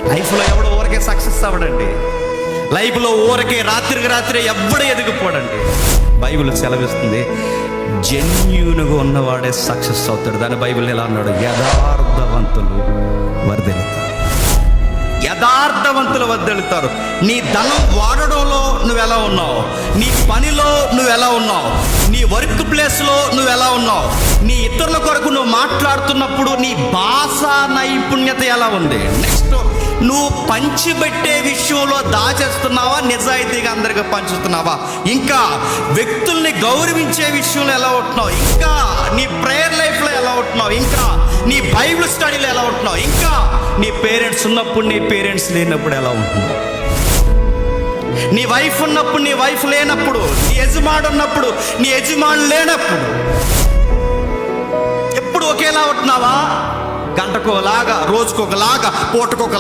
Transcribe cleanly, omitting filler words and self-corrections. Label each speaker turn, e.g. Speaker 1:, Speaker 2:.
Speaker 1: లైఫ్లో ఎవడో ఊరికే సక్సెస్ అవ్వడండి. లైఫ్లో ఊరికే రాత్రికి రాత్రి ఎవ్వడు ఎదిగిపోడండి. బైబిల్ సెలవిస్తుంది, జెన్యూన్గా ఉన్నవాడే సక్సెస్ అవుతాడు. దాని బైబిల్ ఎలా అన్నాడు? యథార్థవంతులు వర్ధిల్లుతారు. యథార్థవంతులు వర్ధిల్లుతారు. నీ ధనం వాడడంలో నువ్వు ఎలా ఉన్నావు, నీ పనిలో నువ్వు ఎలా ఉన్నావు, నీ వర్క్ ప్లేస్లో నువ్వు ఎలా ఉన్నావు, నీ ఇతరుల కొరకు నువ్వు మాట్లాడుతున్నప్పుడు నీ భాషా నైపుణ్యత ఎలా ఉంది, నెక్స్ట్ నువ్వు పంచిపెట్టే విషయంలో దాచేస్తున్నావా, నిజాయితీగా అందరికీ పంచుతున్నావా, ఇంకా వ్యక్తుల్ని గౌరవించే విషయంలో ఎలా ఉంటున్నావు, ఇంకా నీ ప్రేయర్ లైఫ్లో ఎలా ఉంటున్నావు, ఇంకా నీ బైబిల్ స్టడీలో ఎలా ఉంటున్నావు, ఇంకా నీ పేరెంట్స్ ఉన్నప్పుడు నీ పేరెంట్స్ లేనప్పుడు ఎలా ఉంటున్నావు, నీ వైఫ్ ఉన్నప్పుడు నీ వైఫ్ లేనప్పుడు, నీ యజమాడు ఉన్నప్పుడు నీ యజమాను లేనప్పుడు, ఎప్పుడు ఒకేలా ఉంటున్నావా? గంటకోలాగా, రోజుకొకలాగా, పూటకొక